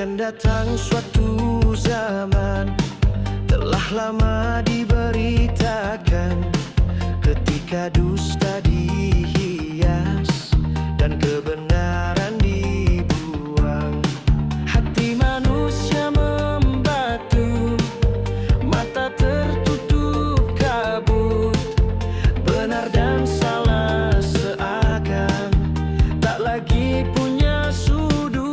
Akan datang suatu zaman, telah lama diberitakan, ketika dusta dihias dan kebenaran dibuang. Hati manusia membatu, mata tertutup kabut. Benar dan salah seakan tak lagi punya sudut.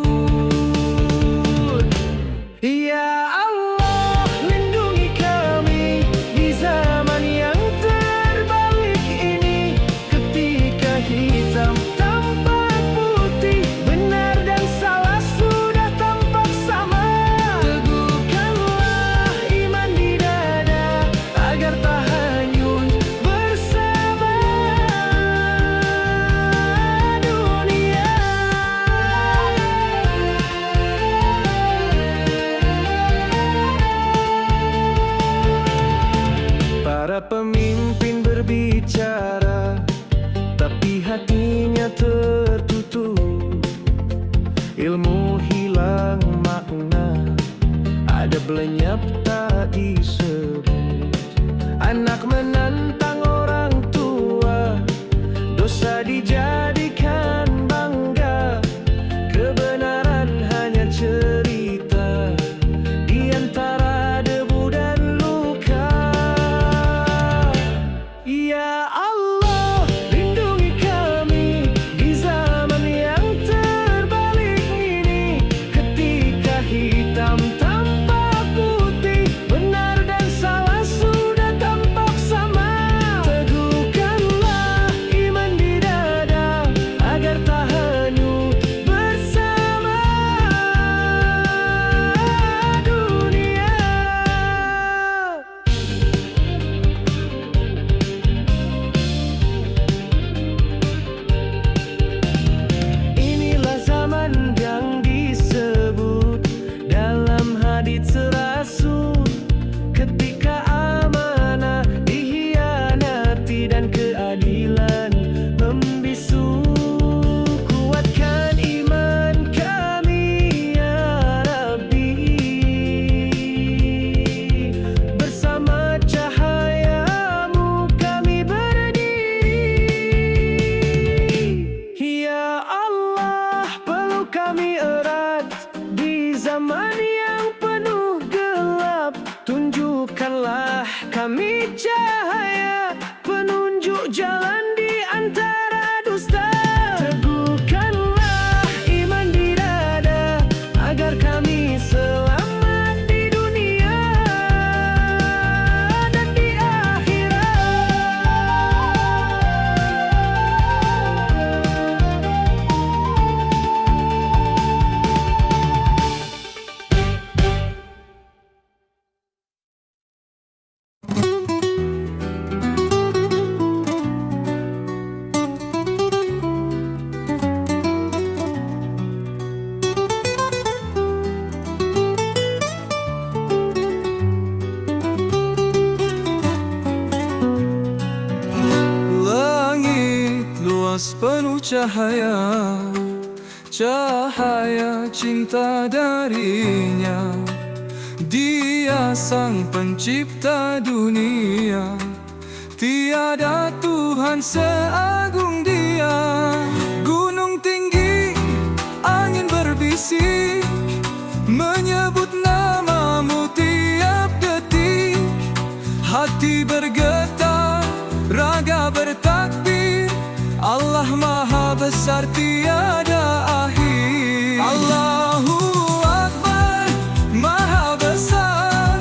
Ya Allah, lindungi kami di zaman yang terbalik ini, ketika hitam tampak putih, benar dan salah sudah tampak sama. Teguhkanlah iman di dada agar tak hanyut bersama dunia. Para pemimpin berbicara, tapi hatinya tertutup. Ilmu hilang makna, ada belenyap tak disebut. Anak menantang orang tua, dosa dijadikan bangga. Kebenaran hanya cerita di antara debu dan luka. Ya Allah, lindungi kami di zaman yang terbalik ini, ketika hitam tampak putih, benar dan salah sudah tampak sama. Teguhkanlah iman di dada agar tak hanyut bersama dunia. Inilah zaman yang disebut dalam hadits Rasul, ketika amanah dikhianati dan keadilan membisu. Kuatkan iman kami ya Rabbi, bersama cahayamu kami berdiri. Ya Allah, peluk kami erat di zaman yang penuh gelap. Tunjukkanlah kami cahaya, penunjuk jalan di antara dusta. Teguhkanlah iman di dada agar kami selamat di dunia dan di akhirat. Langit luas penuh cahaya, cahaya cinta darinya. Dia sang pencipta dunia, tiada Tuhan seagung Dia. Gunung tinggi, angin berbisik, menyebut namamu tiap detik. Hati bergetar, raga bertakbir, Allah Maha Besar tiada akhir. Allahu Akbar, Maha Besar,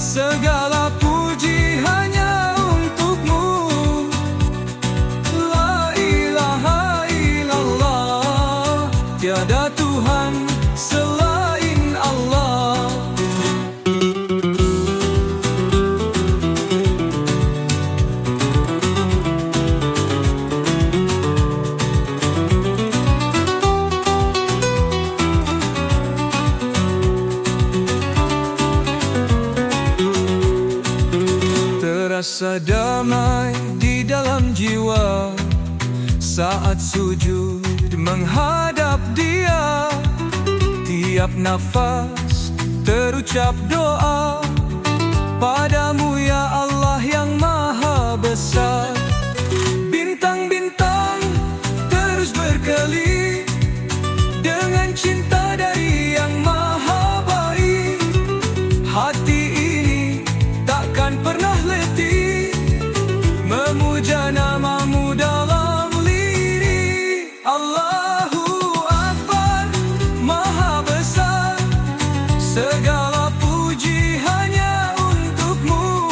segala puji hanya untukmu. La ilaha illallah, tiada Tuhan selain Allah. Terasa damai di dalam jiwa saat sujud menghadap Dia. Tiap nafas terucap doa padamu ya Allah yang maha besar. Bintang-bintang terus berkelip dengan cinta dari yang maha baik. Hati ini takkan pernah letih memuja namamu dalam lirik. Allahu Akbar, maha besar, segala puji hanya untukmu.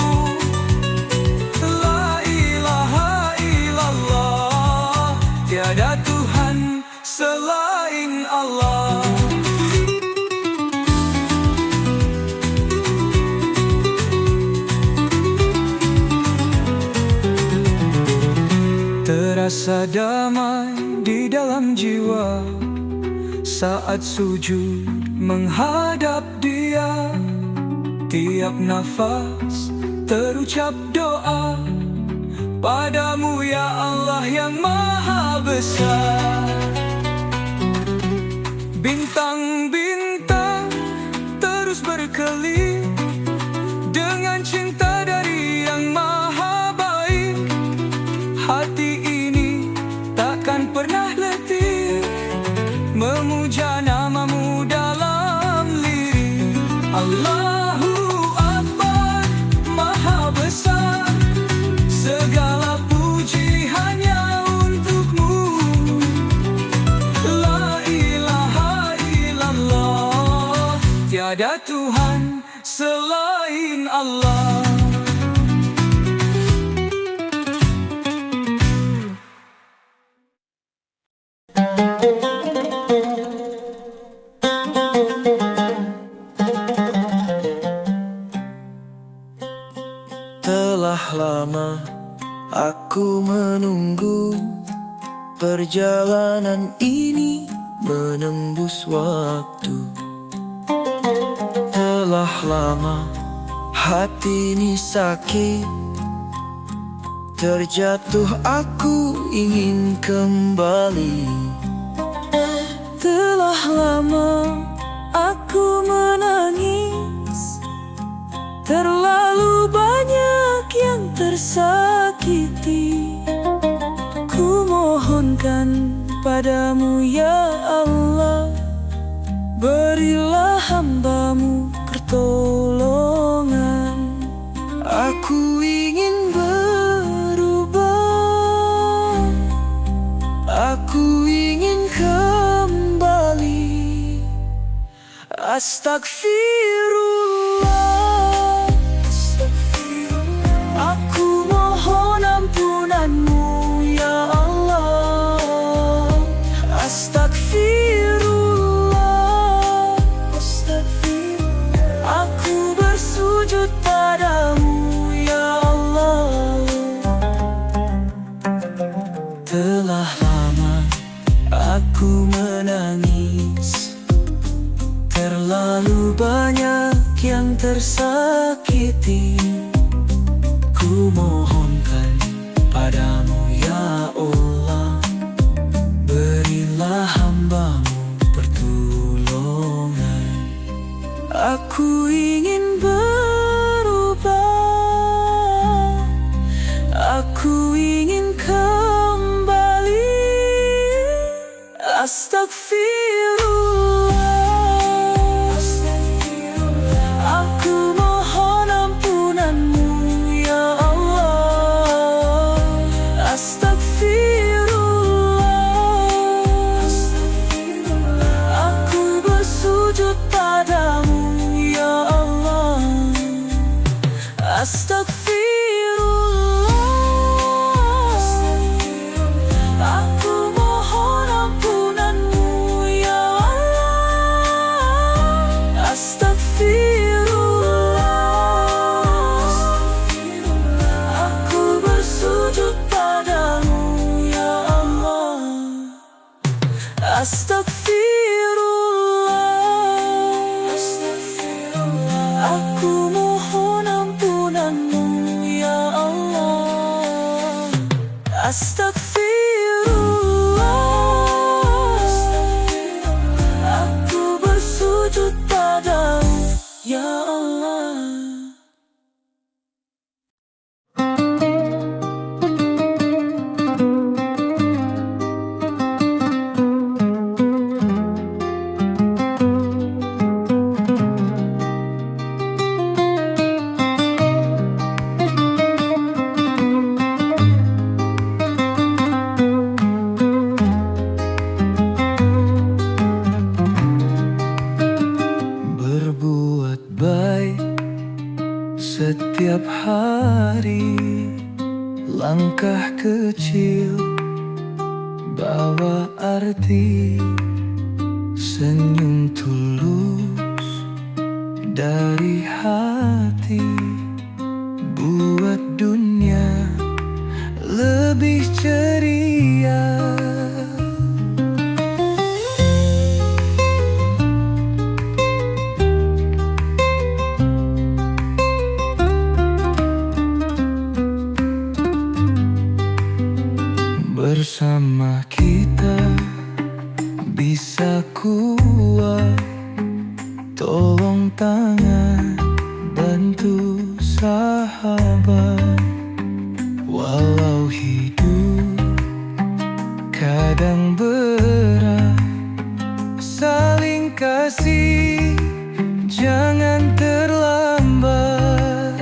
La ilaha illallah, tiada Tuhan selain Allah. Terasa damai di dalam jiwa saat sujud menghadap Dia. Tiap nafas terucap doa padamu ya Allah yang maha besar. Bintang-bintang terus berkelip dengan cinta dari yang maha baik. Hati ini takkan pernah letih memuja namamu dalam lirik. Allahu Akbar, maha besar, segala puji hanya untukmu. La ilaha illallah, tiada Tuhan selain Allah. Telah lama aku menunggu perjalanan ini menembus waktu. Telah lama hati ini sakit, terjatuh aku ingin kembali. Telah lama aku menangis, terlalu banyak yang tersakiti. Ku mohonkan padamu ya Allah, berilah hamba-Mu pertolongan. Aku ingin berubah, aku ingin kembali. Astagfirullah, aku mohon ampunan-Mu ya Allah. Astagfirullah, aku bersujud padamu ya Allah. Telah lama aku menangis, terlalu banyak yang tersakiti. Ku mohonkan padamu ya Allah, berilah hamba-Mu pertolongan. Aku ingin berubah, aku ingin kembali. Astagfirullah, aku mohon ampunan-Mu ya Allah. Astagfirullah, aku bersujud padamu ya Allah. Astagfirullah, aku mohon ampunan-Mu ya Allah. Astagfirullah, aku bersujud padamu ya Allah. Astagfirullah, aku mohon ampunan-Mu ya Allah. Astagfirullah, aku bersujud setiap hari. Langkah kecil bawa arti, senyum tulus dari hati, buat dunia lebih ceria. Bersama kita bisa kuat, tolong tangan, bantu sahabat. Walau hidup kadang berat, saling kasih, jangan terlambat.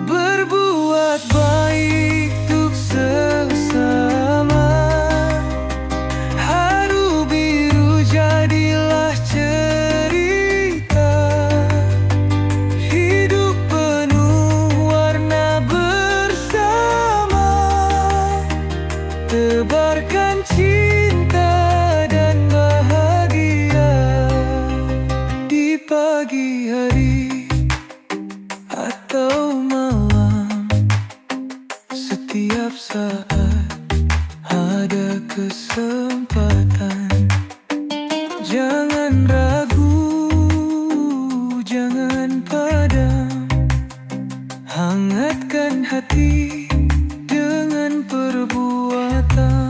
Berbuat baik untuk sesama, haru biru jadilah cerita. Hidup penuh warna bersama, tebarkan cinta dan bahagia di pagi hari atau malam. Setiap saat ada kesempatan, jangan ragu, jangan padam. Hangatkan hati dengan perbuatan.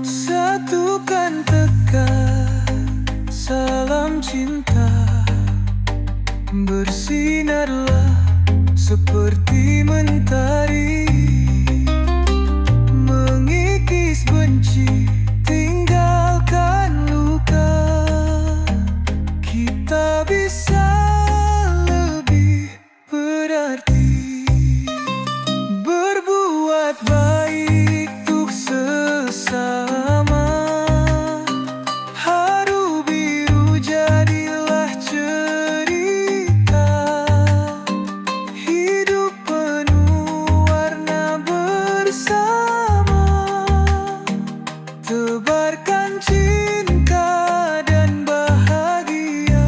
Satukan tekad, salam cinta, bersinarlah seperti mentari, mengikis benci, tinggalkan luka. Kita bisa lebih berarti, berbuat baik untuk sesama. Haru biru jadilah cerita. Hidup penuh warna bersama, tebarkan cinta dan bahagia.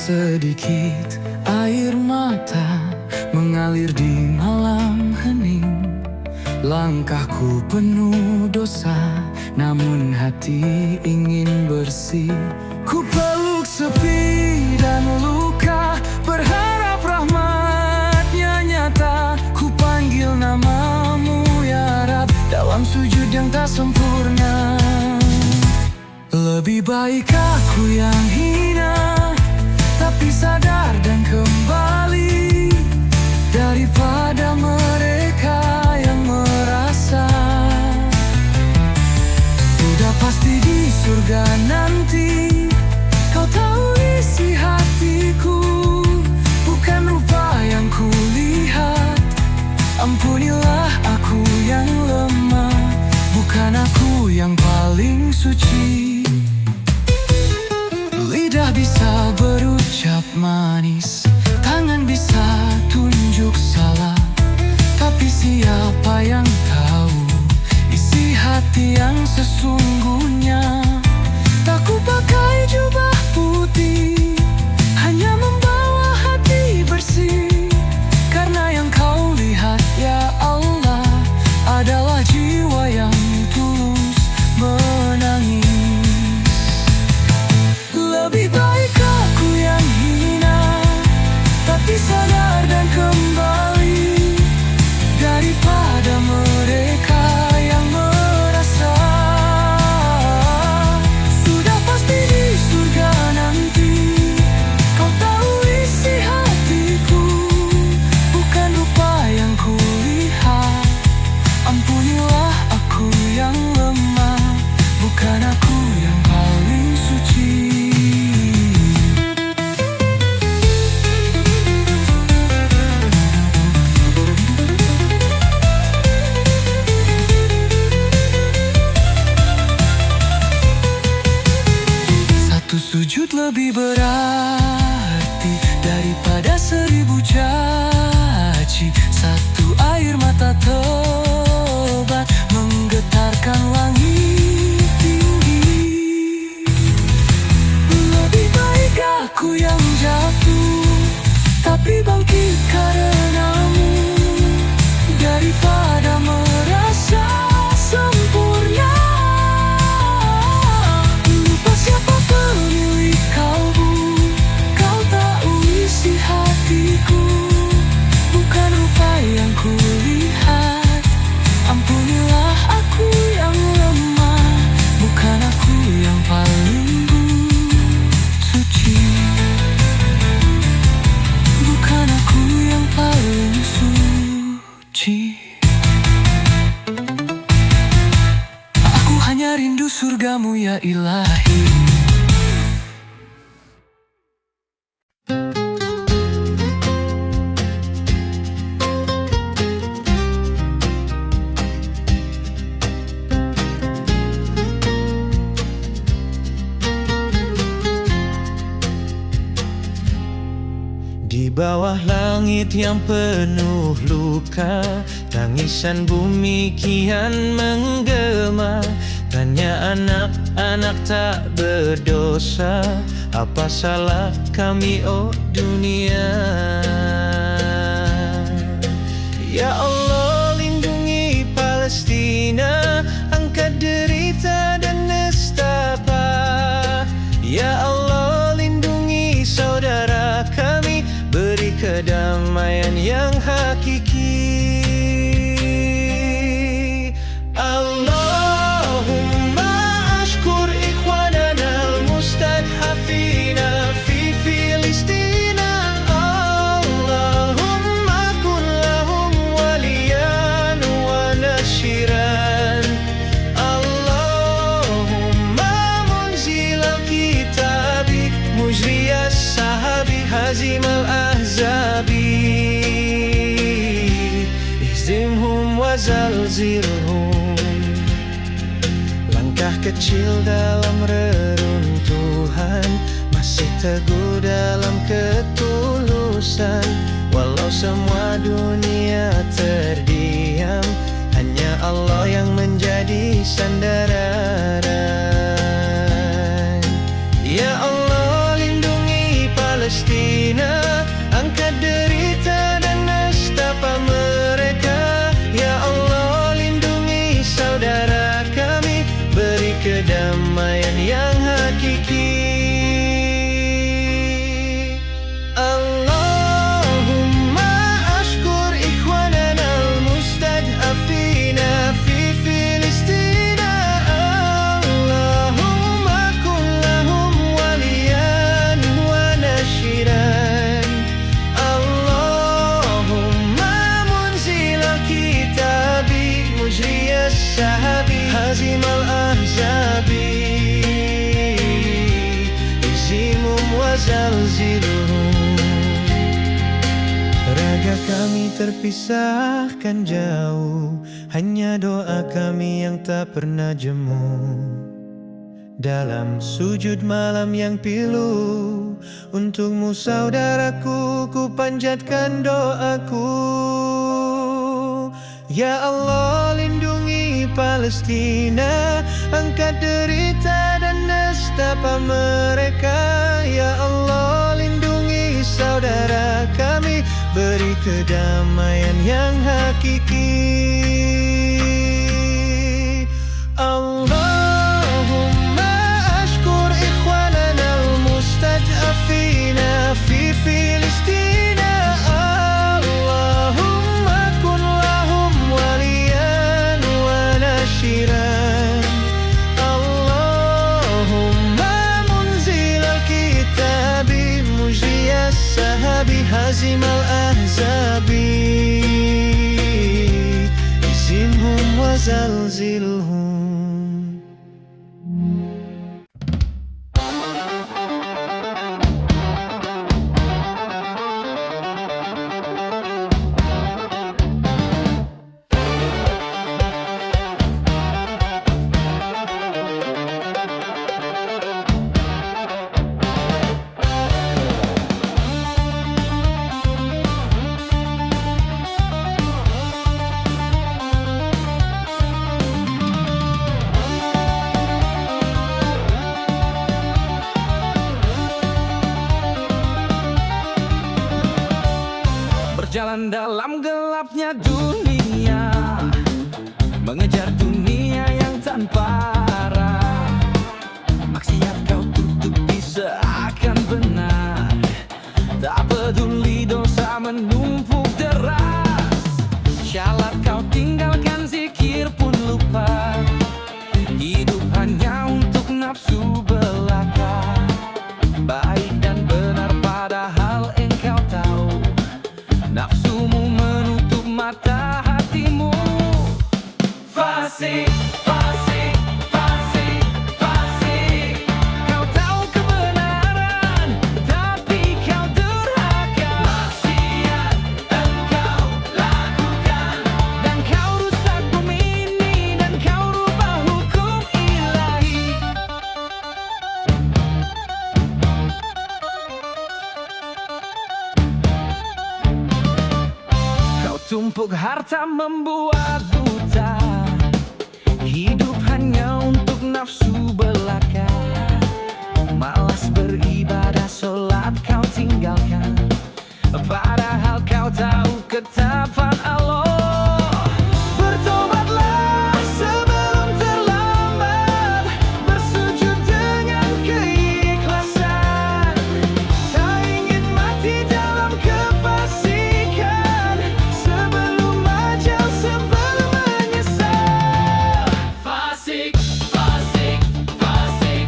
Sedikit air mata mengalir di malam hening. Langkahku penuh dosa, namun hati ingin bersih. Ku peluk sepi dan luka, berharap rahmat-Nya nyata. Ku panggil namamu ya Rab, dalam sujud yang tak sempurna. Lebih baik aku yang hina, tapi sadar dan kembali, daripada mereka yang merasa sudah pasti di surga nanti. Kau tahu isi hatiku, bukan rupa yang kulihat. Ampunilah aku yang lemah, bukan aku yang paling suci. Lidah bisa berucap manis, tangan bisa siapa yang tahu isi hati yang sesungguhnya. Tak ku pakai jubah putih, hanya membawa hati bersih. Karena yang kau lihat ya Allah adalah jiwa yang tulus menangis. Lebih baik aku yang hina tapi sadar dan kembali, daripada mereka yang merasa sudah pasti di surga nanti. Kau tahu isi hatiku, bukan rupa yang kulihat. Ampunilah aku yang lemah, bukan aku yang paling suci. Sujud lebih berarti daripada 1000 caci. Satu air mata tobat menggetarkan langit tinggi. Lebih baik aku yang jatuh tapi bangkit karenamu, daripada merasa sempurna lupa siapa pemilik kalbu. Kau tahu isi hatiku, bukan rupa yang kulihat. Ampunilah aku yang lemah, bukan aku yang paling suci. Bukan aku yang paling suci. Aku hanya rindu surgamu ya Ilahi. Di bawah langit yang penuh luka, tangisan bumi kian menggema. Tanya anak-anak tak berdosa, apa salah kami oh dunia? Ya Allah lindungi Palestina, angkat derita dan nestapa. Ya Allah lindungi saudara kami, beri kedamaian yang hakiki. Allahumma ashkur ikhwanana al-mustadhafina fi Filistina. Allahumma kun lahum waliyan wa nashiran. Allahumma munzil al-kitabi mujri as-sahabi hazim al-ahzabi. Ihzimhum wa zalzilhum. Langkah kecil dalam reruntuhan, masih teguh dalam ketulusan. Walau semua dunia terdiam, hanya Allah yang menjadi sandaran. Ya Allah lindungi Palestina, angkat derita dan nestapa mereka. Ya Allah lindungi saudara kami, beri kedamaian yang hakiki. Allahumma ashkur ikhwanana al-mustad'afina fi Filistina. Allahumma kun lahum waliyan wa nashiran. Allahumma munzil al-kitabi mujri as-sahabi hazim al-ahzabi. Ihzimhum wa zalzilhum. Raga kami terpisahkan jauh, hanya doa kami yang tak pernah jemu. Dalam sujud malam yang pilu, untukmu saudaraku ku panjatkan doaku. Ya Allah, lindungi Palestina, angkat derita dan nestapa mereka. Ya Allah, lindungi saudara kami, beri kedamaian yang hakiki. Allahumma ashkur ikhwanana al-mustajafina fi Filistina. Allahumma kun lahum waliyan wa nashiran. Allahumma munzil al-kitabi mujri as-sahabi hazim al-ahzabi. Izimhum wa zalzilhum. Berjalan dalam gelapnya dunia, mengejar dunia yang tanpa arah. Maksiat kau tutupi seakan benar, tak peduli dosa menumpuk deras. Syalat kau tinggalkan, zikir pun lupa, hidup hanya untuk nafsu belaka. Baik dan benar padahal engkau tahu, nafsumu menutup mata hatimu. Fasik, fasik, fasik, fasik. Kau tahu kebenaran, tapi kau durhaka. Maksiat engkau lakukan, dan kau rusak bumi ini, dan kau rubah hukum ilahi. Tumpuk harta membuat buta, hidup hanya untuk nafsu belaka. Malas beribadah, sholat kau tinggalkan, padahal kau tahu ketetapan Allah. Bertobatlah sebelum terlambat, bersujud dengan keikhlasan. Tak ingin mati dalam kefasikan, sebelum ajal, sebelum menyesal. Fasik, fasik, fasik,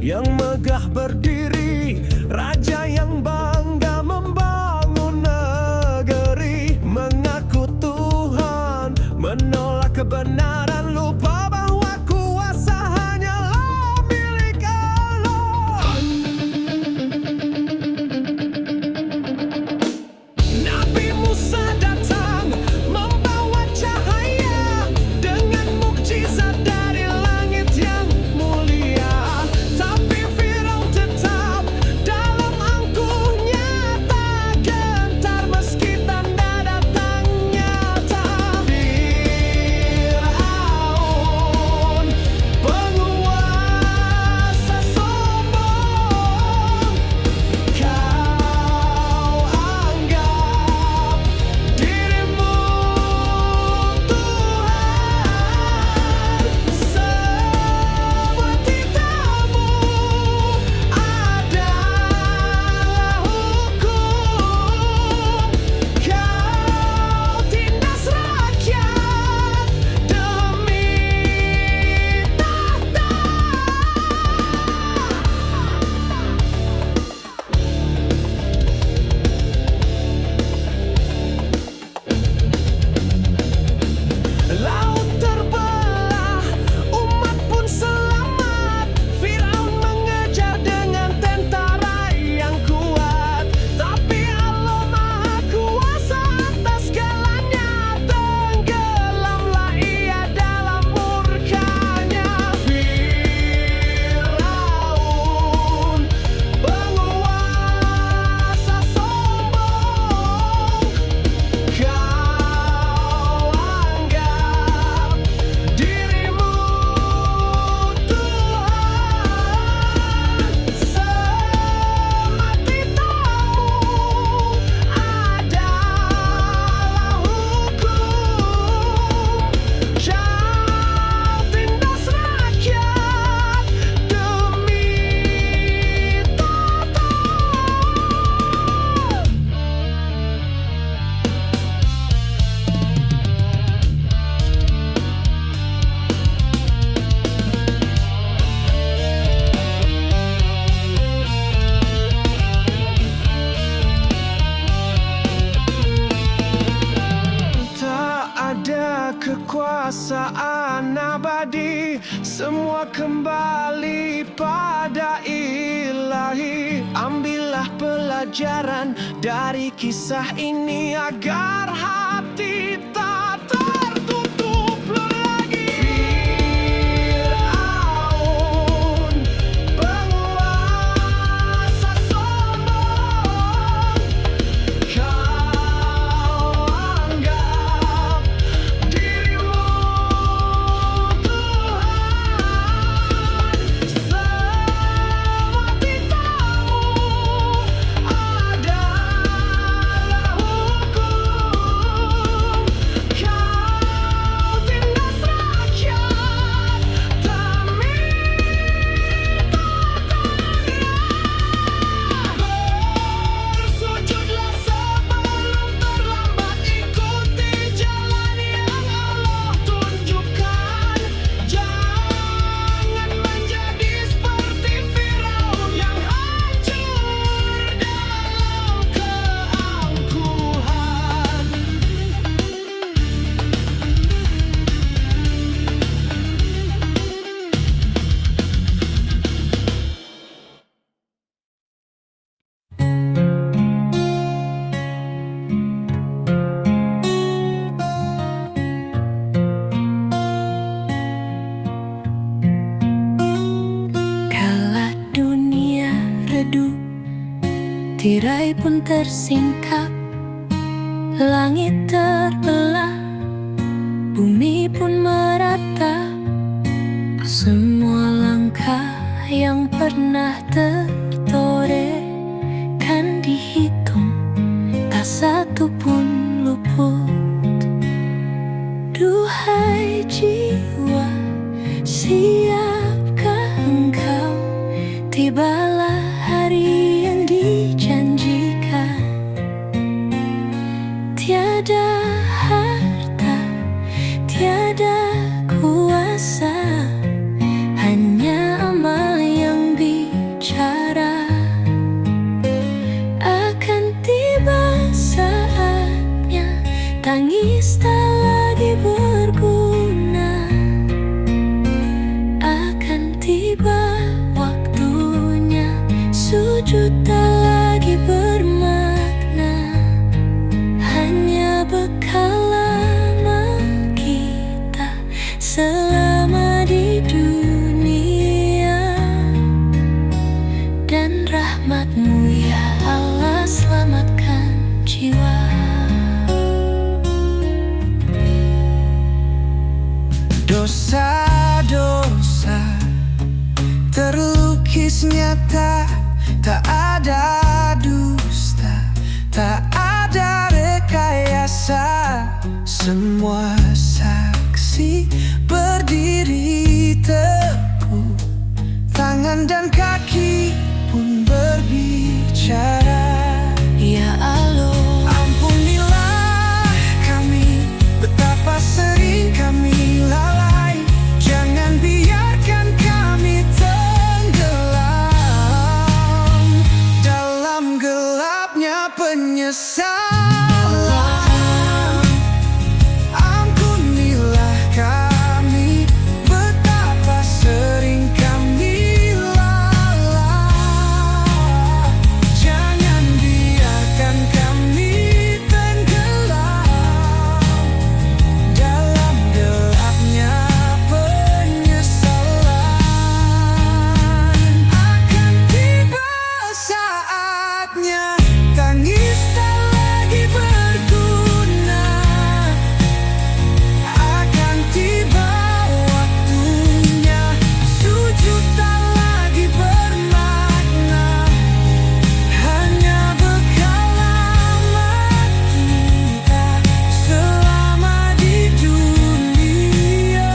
yang megah berdiri, raja yang bangga membangun negeri. Mengaku Tuhan, menolak kebenaran, lupa bahwa kuasa hanyalah milik Allah. Nabi Musa datang membawa cahaya dengan mukjizat dari langit yang mulia. Tapi Firaun tetap dalam angkuhnya, tak gentar meski tanda datang nyata. Firaun, penguasa sombong, kau anggap dirimu Tuhan. Semua titahmu adalah hukum. Kau tindas rakyat demi tahta. Laut terbelah, umat pun selamat. Firaun mengejar dengan tentara yang kuat, tapi Allah Maha Kuasa atas segalanya. Tenggelamlah ia dalam murkanya. Firaun, penguasa sombong, kau anggap dirimu Tuhan. Semua titahmu adalah hukum. Kau tindas rakyat demi tahta. Tak ada kekuasaan abadi, semua kembali pada Ilahi. Ambillah pelajaran dari kisah ini agar hati tak tertutup lagi. Firaun, penguasa sombong, kau anggap dirimu Tuhan. Semua titahmu adalah hukum. Kau tindas rakyat demi bersujudlah sebelum terlambat, ikuti jalan yang Allah tunjukkan. Jangan menjadi seperti Firaun yang hancur dalam keangkuhan. Kala dunia redup, tirai pun tersingkap, langit terbelah, bumi pun meratap. Semua langkah yang pernah tertoreh kan dihitung, tak satu pun luput. Duhai jiwa, siapkah engkau? Tibalah hari yang dijanjikan. Tiada harta, tiada kuasa, hanya amal yang bisa tiba waktunya sujud tak lagi bermakna, hanya bekal amal kita selama di dunia. Dan rahmat-Mu ya Allah selamatkan jiwa. Dosa-dosa terlukis nyata, tak ada dusta, tak ada rekayasa. Semua saksi berdiri teguh, tangan dan kaki pun berbicara. Ya Allah, Ampunilah kami, betapa sering kami lalai. Jangan biarkan kami tenggelam dalam gelapnya penyesalan. Ampunilah kami, betapa sering kami lalai. Jangan biarkan kami tenggelam dalam gelapnya penyesalan. Akan tiba saatnya tangis tak lagi berguna, akan tiba waktunya sujud tak lagi bermakna, hanya bekal amal kita selama di dunia.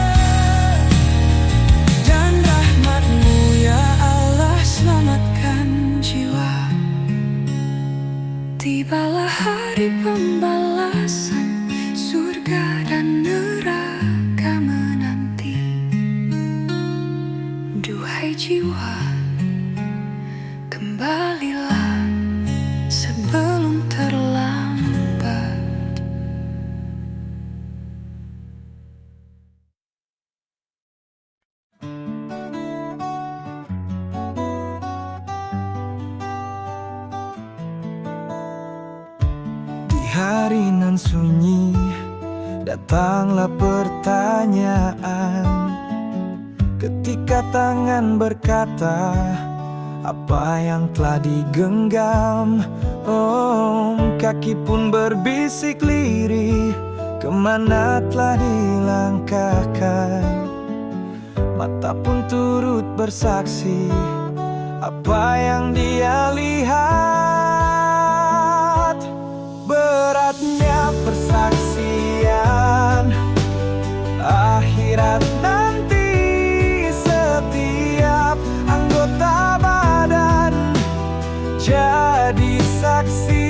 Dan rahmat-Mu ya Allah selamatkan jiwa. Tibalah hari pembalasan, surga dan neraka menanti. Duhai jiwa, kembalilah sebelum terlambat. Di hari nan sunyi datanglah pertanyaan, ketika tangan berkata apa yang telah digenggam. Kaki pun berbisik lirih, kemana telah dilangkahkan. Mata pun turut bersaksi apa yang dia lihat. Beratnya persaksian akhirat nanti, setiap anggota badan jadi saksi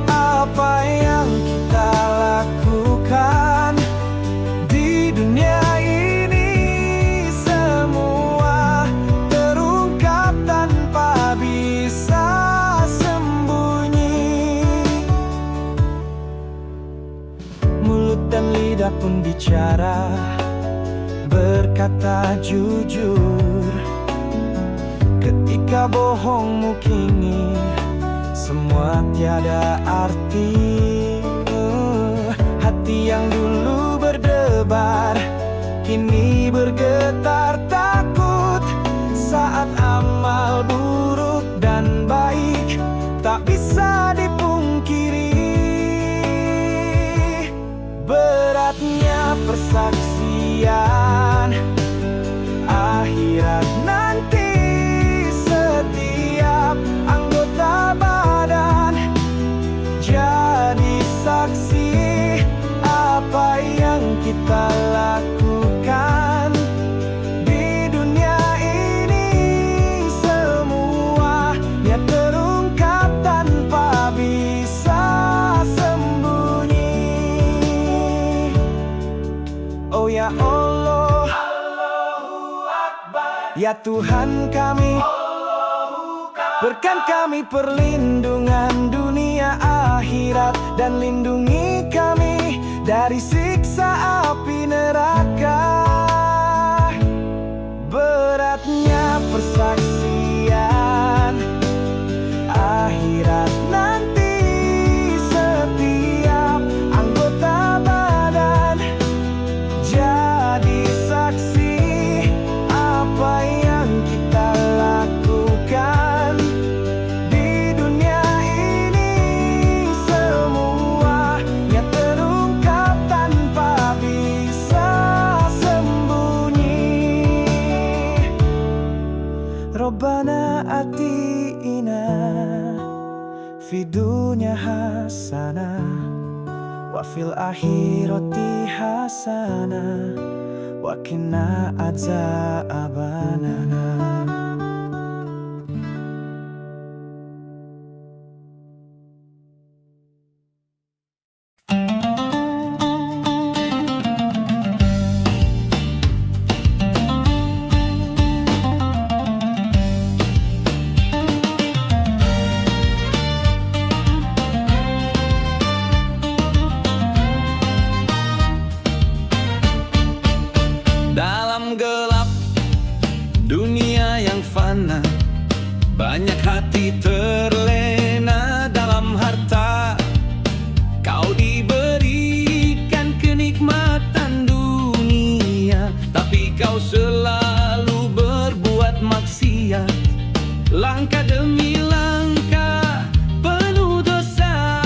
apa yang kita lakukan di dunia ini. Semua terungkap tanpa bisa sembunyi. Mulut dan lidah pun bicara, berkata jujur. Ketika bohongmu kini semua tiada arti. Hati yang dulu berdebar kini bergetar takut, saat amal buruk dan baik tak bisa dipungkiri. Beratnya persaksian akhirat nanti, setiap anggota badan jadi saksi apa yang kita lakukan di dunia ini. Semuanya terungkap tanpa bisa sembunyi. Oh ya Allah, ya Tuhan kami, berikan kami perlindungan dunia akhirat, dan lindungi kami dari siksa api neraka. beratnya persaksian akhirat nanti. Setiap anggota badan jadi saksi apa yang kita lakukan di dunia ini. Semuanya terungkap tanpa bisa sembunyi. Robbana atina fid dunya hasanah wa fil akhirati hasanah wa qina adzabannar. Dalam gelap dunia yang fana, banyak hati terlena dalam harta. Kau diberikan kenikmatan dunia, tapi kau selalu berbuat maksiat. Langkah demi langkah penuh dosa,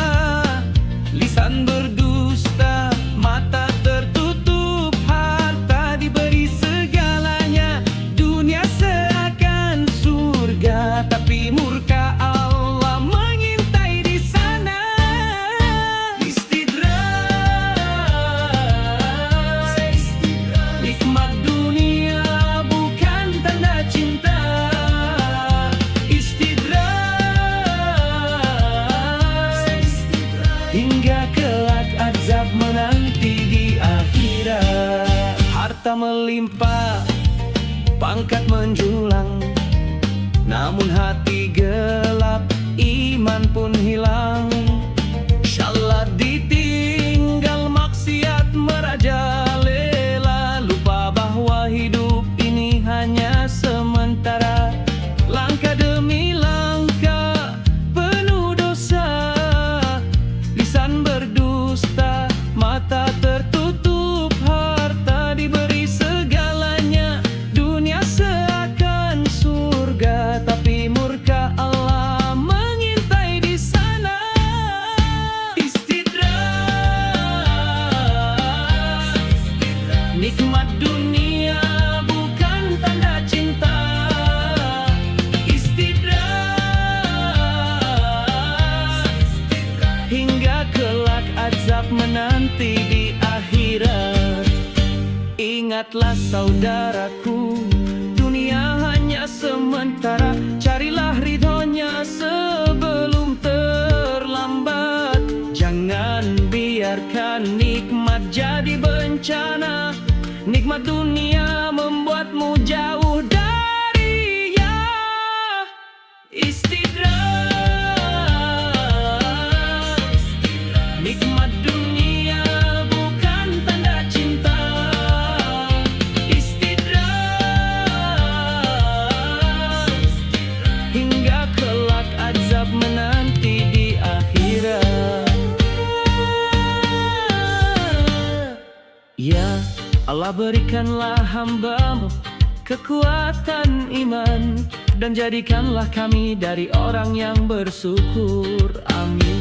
lisan berdusta, mata tertutup, harta diberi segalanya. Dunia seakan surga, tapi murka Allah mengintai di sana. Istidraj, nikmat dunia bukan tanda cinta. Hingga kelak azab menanti di akhirat. Harta melimpah, pangkat menjulang, namun hati gelap, iman pun hilang. Syallah ditinggal maksiat merajalela, lupa bahwa hidup ini hanya sementara. Langkah demi langkah penuh dosa, lisan berdusta, mata tertutup, harta diberi segalanya. Dunia seakan surga, tapi murka Allah mengintai di sana. Istidraj, nikmat dunia bukan tanda cinta. Hingga kelak azab menanti di akhirat. Ingatlah saudaraku, dunia hanya sementara. Carilah ridhonya sebelum terlambat. Jangan biarkan nikmat jadi bencana. Nikmat dunia membuatmu jauh dari ya. Nikmat dunia bukan tanda cinta. Istidraj, hingga kelak azab menanti di akhirat. Ya Allah, berikanlah hamba-Mu kekuatan iman, dan jadikanlah kami dari orang yang bersyukur. Amin.